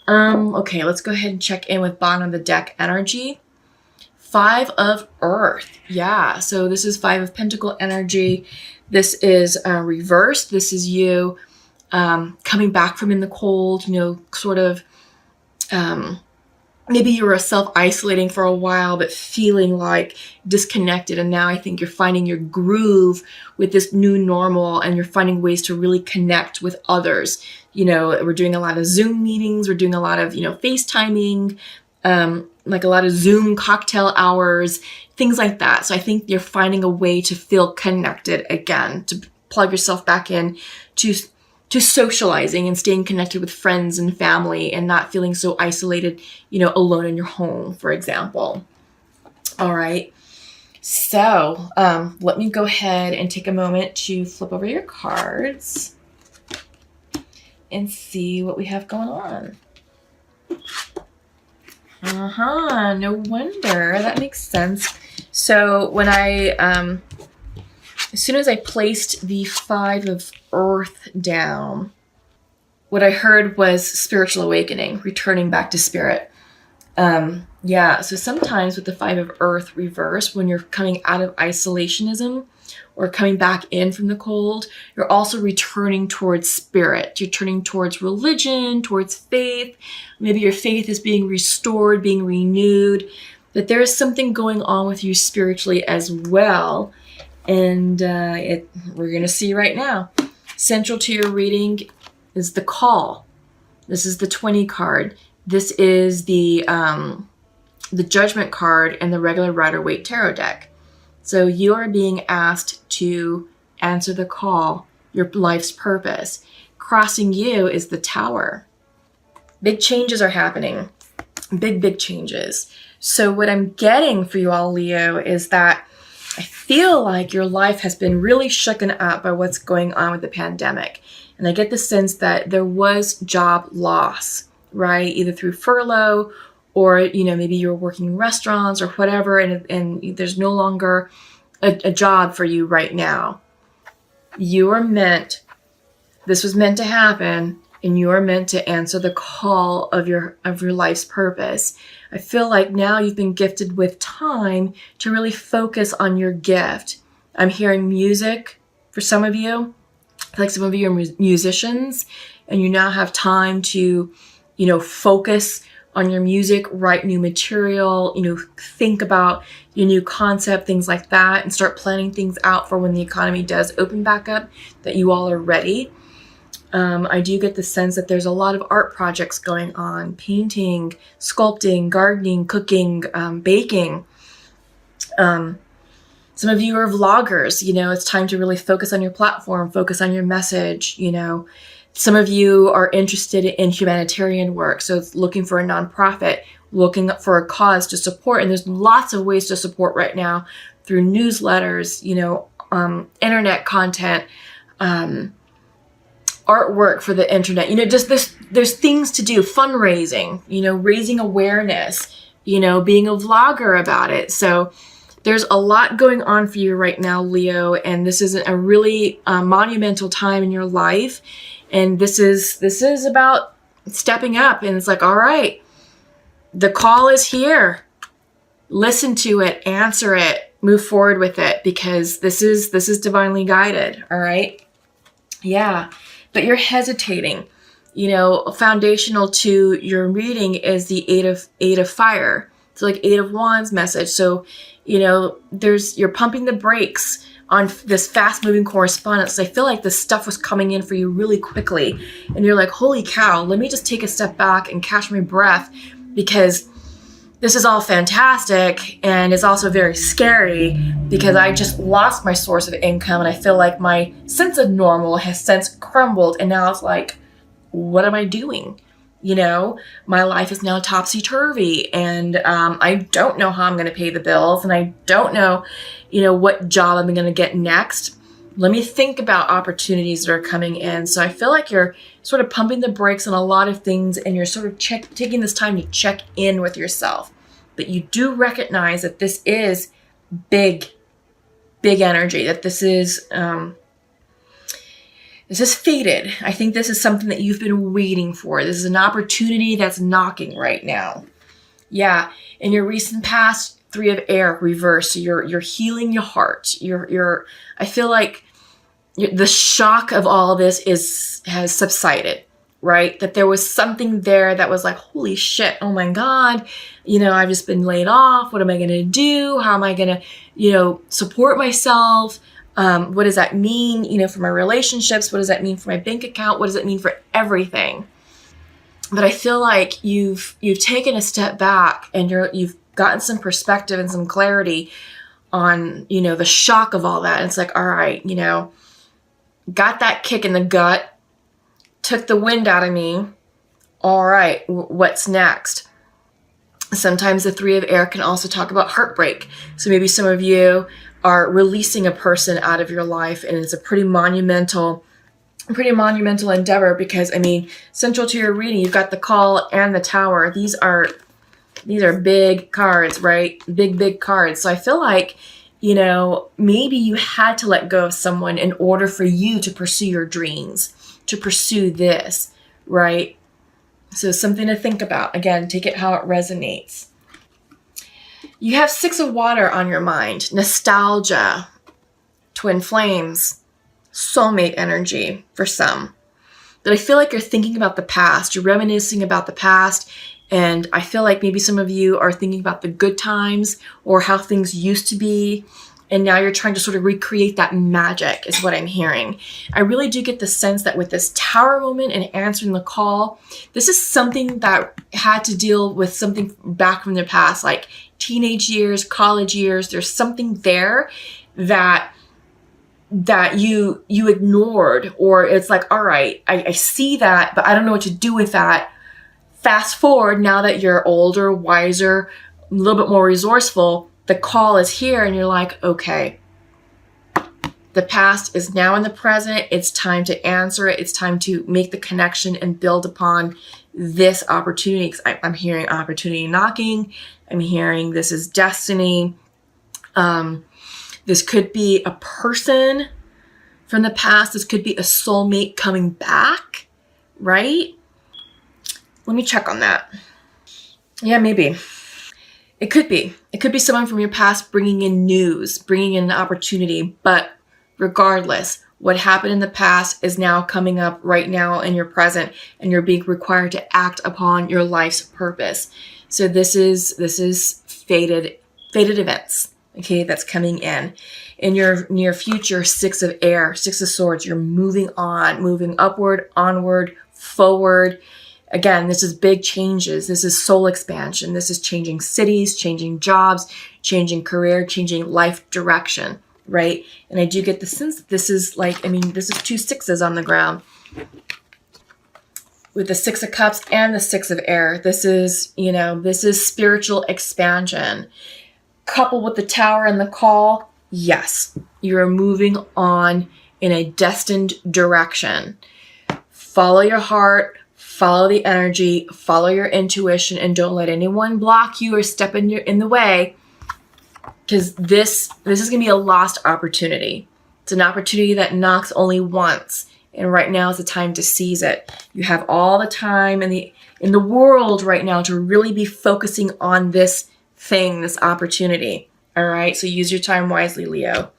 Okay, let's go ahead and check in with bottom of the deck energy. 5 of Earth. Yeah, so this is 5 of Pentacle energy. This is reversed. This is you coming back from in the cold, sort of maybe you were self-isolating for a while, but feeling like disconnected. And now I think you're finding your groove with this new normal, and you're finding ways to really connect with others. We're doing a lot of Zoom meetings. We're doing a lot of, FaceTiming, like a lot of Zoom cocktail hours, things like that. So I think you're finding a way to feel connected again, to plug yourself back in to socializing and staying connected with friends and family, and not feeling so isolated, alone in your home, for example. All right. So let me go ahead and take a moment to flip over your cards and see what we have going on. No wonder. That makes sense. So when as soon as I placed the 5 of Earth down, what I heard was spiritual awakening, returning back to spirit. So sometimes with the 5 of Earth reverse, when you're coming out of isolationism or coming back in from the cold, you're also returning towards spirit. You're turning towards religion, towards faith. Maybe your faith is being restored, being renewed, that there is something going on with you spiritually as well. And we're going to see right now. Central to your reading is the call. This is the 20 card. This is the Judgment card in the regular Rider-Waite Tarot deck. So you are being asked to answer the call, your life's purpose. Crossing you is the Tower. Big changes are happening. Big changes. So what I'm getting for you all, Leo, is that I feel like your life has been really shooken up by what's going on with the pandemic. And I get the sense that there was job loss, right? Either through furlough or, maybe you were working in restaurants or whatever, and there's no longer a job for you right now. This was meant to happen, and you are meant to answer the call of your life's purpose. I feel like now you've been gifted with time to really focus on your gift. I'm hearing music for some of you. Like some of you are musicians, and you now have time to, focus on your music, write new material, think about your new concept, things like that, and start planning things out for when the economy does open back up, that you all are ready. I do get the sense that there's a lot of art projects going on, painting, sculpting, gardening, cooking, baking. Some of you are vloggers, it's time to really focus on your platform, focus on your message, Some of you are interested in humanitarian work, so it's looking for a nonprofit, looking for a cause to support, and there's lots of ways to support right now through newsletters, internet content, artwork for the internet, just there's things to do, fundraising, raising awareness, being a vlogger about it. So there's a lot going on for you right now, Leo, and this is a really monumental time in your life. And this is about stepping up, and it's like, all right, the call is here. Listen to it, answer it, move forward with it, because this is divinely guided. All right. Yeah. But you're hesitating. Foundational to your reading is the eight of fire. It's like 8 of Wands message. So, you're pumping the brakes on this fast moving correspondence. I feel like this stuff was coming in for you really quickly, and you're like, holy cow, let me just take a step back and catch my breath, because this is all fantastic, and it's also very scary because I just lost my source of income, and I feel like my sense of normal has since crumbled, and now it's like, what am I doing? My life is now topsy-turvy, and I don't know how I'm going to pay the bills, and I don't know, what job I'm going to get next. Let me think about opportunities that are coming in. So I feel like you're sort of pumping the brakes on a lot of things, and you're sort of taking this time to check in with yourself. But you do recognize that this is big energy, that this is This is fated. I think this is something that you've been waiting for. This is an opportunity that's knocking right now. Yeah, in your recent past, 3 of air reverse. So you're healing your heart. I feel like the shock of all of this has subsided, right? That there was something there that was like, holy shit, oh my God, I've just been laid off. What am I going to do? How am I going to, support myself? What does that mean, for my relationships? What does that mean for my bank account? What does it mean for everything? But I feel like you've taken a step back and you've gotten some perspective and some clarity on, the shock of all that. And it's like, all right, got that kick in the gut, took the wind out of me. All right, what's next? Sometimes the 3 of air can also talk about heartbreak. So maybe some of you are releasing a person out of your life, and it's a pretty monumental endeavor because, central to your reading, you've got the Call and the Tower. These are big cards, right? Big cards. So I feel like, maybe you had to let go of someone in order for you to pursue your dreams, to pursue this, right? So something to think about. Again, take it how it resonates. You have 6 of water on your mind. Nostalgia, twin flames, soulmate energy for some. But I feel like you're thinking about the past. You're reminiscing about the past. And I feel like maybe some of you are thinking about the good times or how things used to be. And now you're trying to sort of recreate that magic is what I'm hearing. I really do get the sense that with this Tower moment and answering the call, this is something that had to deal with something back from the past, like teenage years, college years. There's something there that you ignored, or it's like, all right, I see that, but I don't know what to do with that. Fast forward, now that you're older, wiser, a little bit more resourceful, the call is here and you're like, okay, the past is now in the present. It's time to answer it. It's time to make the connection and build upon this opportunity. 'Cause I'm hearing opportunity knocking. I'm hearing this is destiny. This could be a person from the past. This could be a soulmate coming back, right? Let me check on that. Yeah, maybe. It could be. It could be someone from your past bringing in news, bringing in an opportunity. But regardless, what happened in the past is now coming up right now in your present, and you're being required to act upon your life's purpose. So this is fated events, okay, that's coming in. In your near future, 6 of air, 6 of swords, you're moving on, moving upward, onward, forward. Again, this is big changes. This is soul expansion. This is changing cities, changing jobs, changing career, changing life direction, right? And I do get the sense that this is like, this is 2 6s on the ground. With the 6 of cups and the 6 of air, this is spiritual expansion. Coupled with the Tower and the call, yes, you're moving on in a destined direction. Follow your heart, follow the energy, follow your intuition, and don't let anyone block you or step in the way, because this is going to be a lost opportunity. It's an opportunity that knocks only once, and right now is the time to seize it. You have all the time in the world right now to really be focusing on this thing, this opportunity. All right, so use your time wisely, Leo.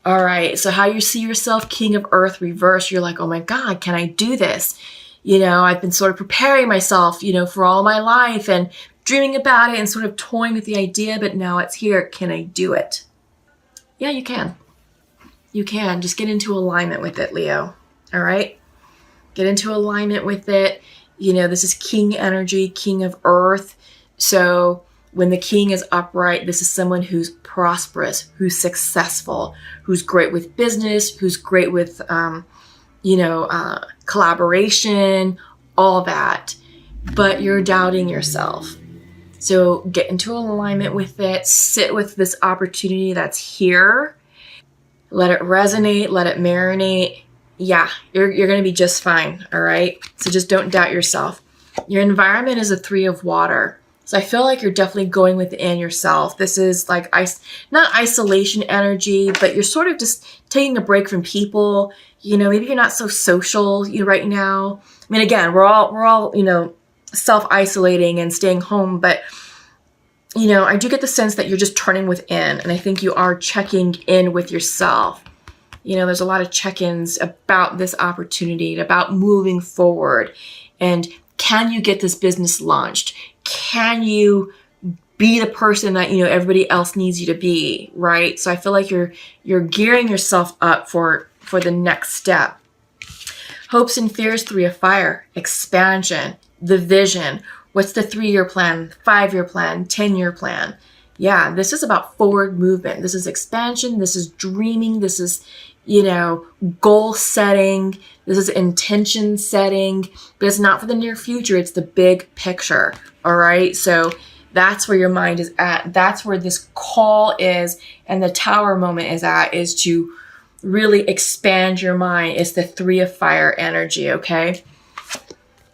All right, so how you see yourself, King of Earth reverse, you're like, oh my God, can I do this? I've been sort of preparing myself, for all my life and dreaming about it and sort of toying with the idea, but now it's here. Can I do it? Yeah, you can. You can. Just get into alignment with it, Leo. All right? Get into alignment with it. This is King energy, King of Earth. So when the King is upright, this is someone who's prosperous, who's successful, who's great with business, who's great with, collaboration, all that, but you're doubting yourself. So get into alignment with it, sit with this opportunity that's here, let it resonate, let it marinate. Yeah, you're going to be just fine. All right. So just don't doubt yourself. Your environment is a 3 of water. So I feel like you're definitely going within yourself. This is like not isolation energy, but you're sort of just taking a break from people. Maybe you're not so social right now. I mean, again, we're all self-isolating and staying home, but I do get the sense that you're just turning within, and I think you are checking in with yourself. There's a lot of check-ins about this opportunity, about moving forward, and can you get this business launched? Can you be the person that everybody else needs you to be, right? So I feel like you're gearing yourself up for the next step. Hopes and fears, 3 of fire, expansion, the vision. What's the 3-year plan, 5-year plan, 10-year plan? Yeah, this is about forward movement. This is expansion. This is dreaming. This is, goal setting. This is intention setting, but it's not for the near future. It's the big picture. All right. So that's where your mind is at. That's where this call is. And the tower moment is to really expand your mind. It's the 3 of fire energy. Okay.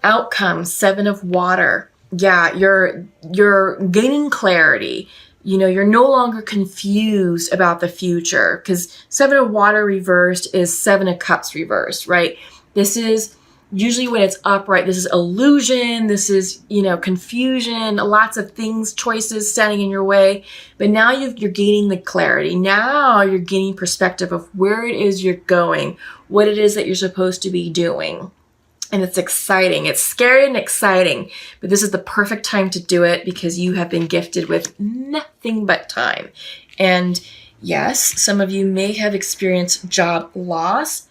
Outcome, 7 of water. Yeah. You're gaining clarity. You're no longer confused about the future, because 7 of water reversed is 7 of cups reversed, right? This is usually when it's upright. This is illusion. This is, confusion, lots of things, choices standing in your way. But now you're gaining the clarity. Now you're gaining perspective of where it is you're going, what it is that you're supposed to be doing. And it's exciting. It's scary and exciting, but this is the perfect time to do it because you have been gifted with nothing but time. And yes, some of you may have experienced job loss,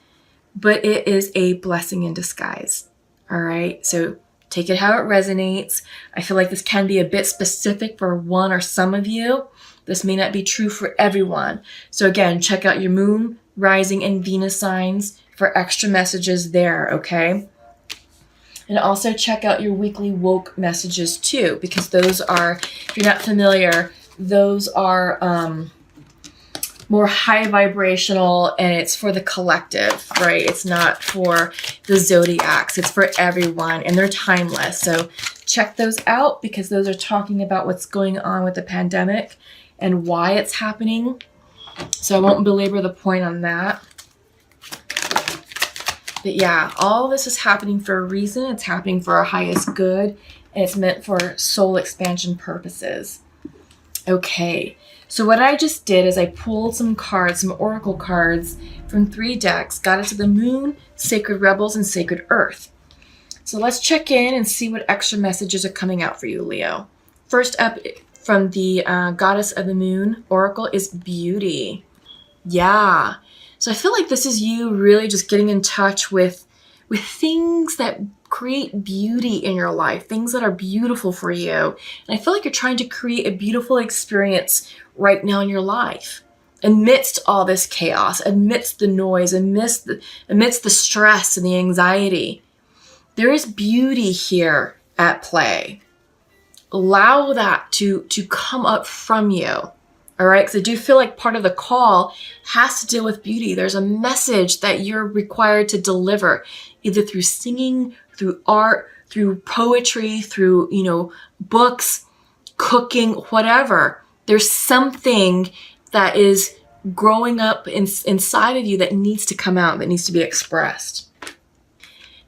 but it is a blessing in disguise. All right. So take it how it resonates. I feel like this can be a bit specific for one or some of you. This may not be true for everyone. So again, check out your moon, rising, and Venus signs for extra messages there. Okay. And also check out your weekly woke messages too, because those are, if you're not familiar, those are more high vibrational, and it's for the collective, right? It's not for the zodiacs. It's for everyone, and they're timeless. So check those out, because those are talking about what's going on with the pandemic and why it's happening. So I won't belabor the point on that. But yeah, all this is happening for a reason. It's happening for our highest good, and it's meant for soul expansion purposes. Okay, so what I just did is I pulled some cards, some oracle cards from 3 decks, Goddess of the Moon, Sacred Rebels, and Sacred Earth. So let's check in and see what extra messages are coming out for you, Leo. First up from the Goddess of the Moon oracle is beauty. Yeah. So I feel like this is you really just getting in touch with things that create beauty in your life, things that are beautiful for you. And I feel like you're trying to create a beautiful experience right now in your life, amidst all this chaos, amidst the noise, amidst the stress and the anxiety. There is beauty here at play. Allow that to come up from you. All right, because I do feel like part of the call has to deal with beauty. There's a message that you're required to deliver, either through singing, through art, through poetry, through, books, cooking, whatever. There's something that is growing up inside of you that needs to come out, that needs to be expressed.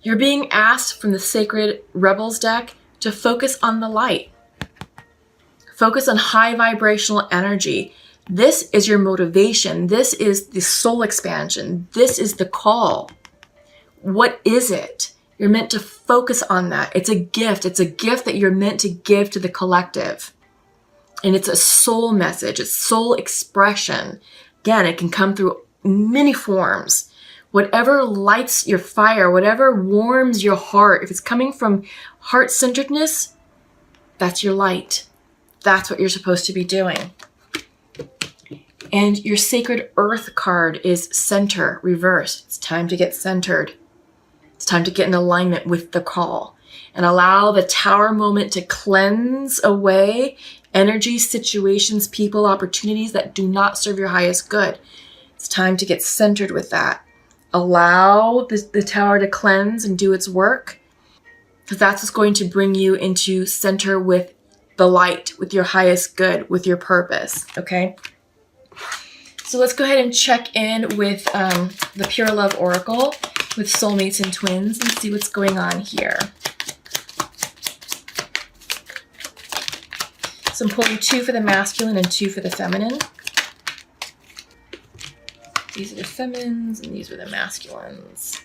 You're being asked from the Sacred Rebels deck to focus on the light. Focus on high vibrational energy. This is your motivation. This is the soul expansion. This is the call. What is it? You're meant to focus on that. It's a gift. It's a gift that you're meant to give to the collective. And it's a soul message. It's soul expression. Again, it can come through many forms. Whatever lights your fire, whatever warms your heart, if it's coming from heart-centeredness, that's your light. That's what you're supposed to be doing. And your Sacred Earth card is center, reverse. It's time to get centered. It's time to get in alignment with the call and allow the tower moment to cleanse away energy, situations, people, opportunities that do not serve your highest good. It's time to get centered with that. Allow the tower to cleanse and do its work, because that's what's going to bring you into center with the light, with your highest good, with your purpose, okay? So let's go ahead and check in with the Pure Love Oracle with soulmates and twins and see what's going on here. So I'm pulling 2 for the masculine and 2 for the feminine. These are the feminines and these are the masculines.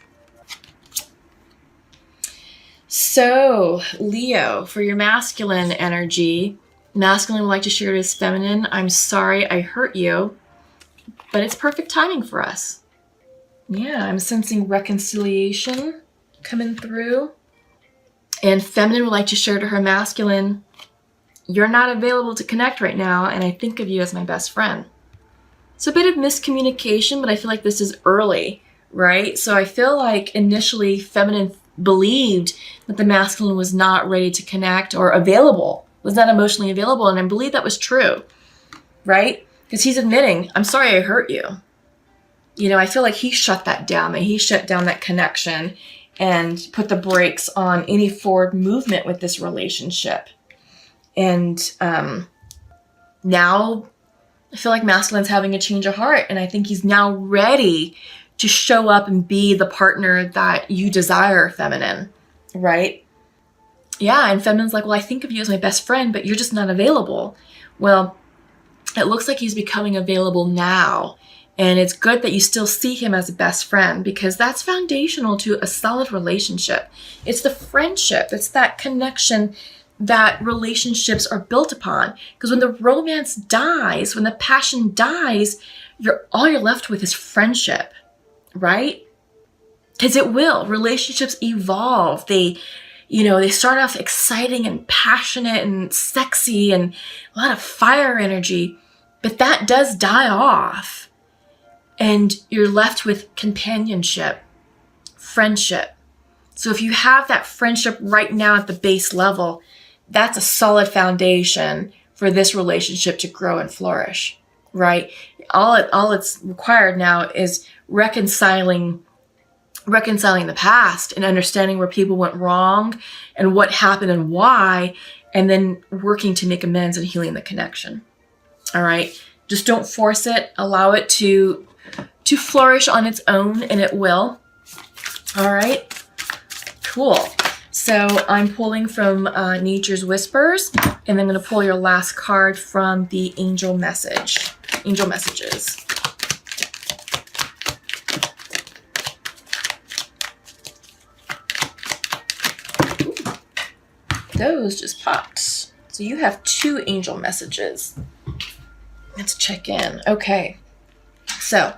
So, Leo, for your masculine energy, masculine would like to share his feminine. I'm sorry I hurt you, but it's perfect timing for us. Yeah, I'm sensing reconciliation coming through. And feminine would like to share to her masculine, you're not available to connect right now, and I think of you as my best friend. So a bit of miscommunication, but I feel like this is early, right? So I feel like initially feminine believed that the masculine was not ready to connect or available, was not emotionally available. And I believe that was true, right? Because he's admitting, I'm sorry I hurt you. You know, I feel like he shut that down, that he shut down that connection and put the brakes on any forward movement with this relationship. And now I feel like masculine's having a change of heart. And I think he's now ready to show up and be the partner that you desire, feminine, right? Yeah, and feminine's like, well, I think of you as my best friend, but you're just not available. Well, it looks like he's becoming available now. And it's good that you still see him as a best friend because that's foundational to a solid relationship. It's the friendship. It's that connection that relationships are built upon. Because when the romance dies, when the passion dies, all you're left with is friendship. Right? Because it will. Relationships evolve. They start off exciting and passionate and sexy and a lot of fire energy, but that does die off. And you're left with companionship, friendship. So if you have that friendship right now at the base level, that's a solid foundation for this relationship to grow and flourish, right? All it's required now is reconciling the past and understanding where people went wrong and what happened and why, and then working to make amends and healing the connection. All right. Just don't force it. Allow it to flourish on its own, and it will. All right. Cool. So I'm pulling from Nature's Whispers, and I'm going to pull your last card from the Angel Messages. Those just popped. So you have 2 angel messages. Let's check in. Okay. So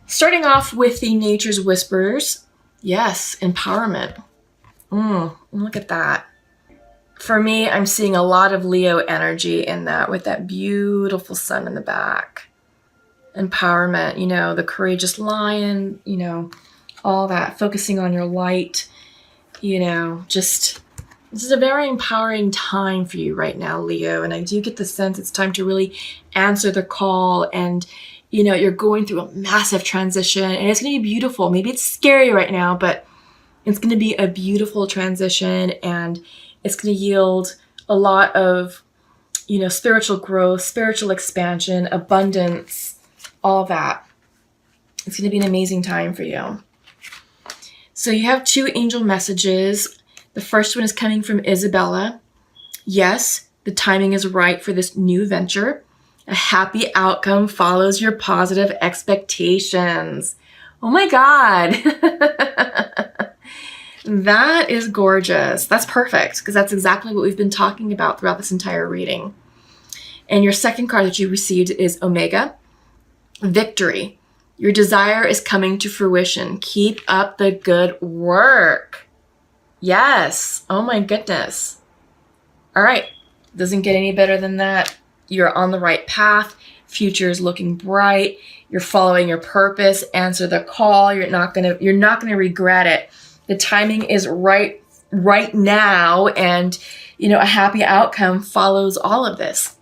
starting off with the Nature's Whispers. Yes, empowerment. Look at that. For me, I'm seeing a lot of Leo energy in that with that beautiful sun in the back. Empowerment, the courageous lion, all that, focusing on your light, this is a very empowering time for you right now, Leo. And I do get the sense it's time to really answer the call. And, you're going through a massive transition and it's going to be beautiful. Maybe it's scary right now, but it's going to be a beautiful transition and it's going to yield a lot of, spiritual growth, spiritual expansion, abundance, all that. It's going to be an amazing time for you. So you have 2 angel messages. The first one is coming from Isabella. Yes, the timing is right for this new venture. A happy outcome follows your positive expectations. Oh my God. That is gorgeous. That's perfect because that's exactly what we've been talking about throughout this entire reading. And your second card that you received is Omega. Victory. Your desire is coming to fruition. Keep up the good work. Yes. Oh my goodness. All right. Doesn't get any better than that. You're on the right path. Future is looking bright. You're following your purpose. Answer the call. You're not gonna regret it. The timing is right now, and a happy outcome follows all of this.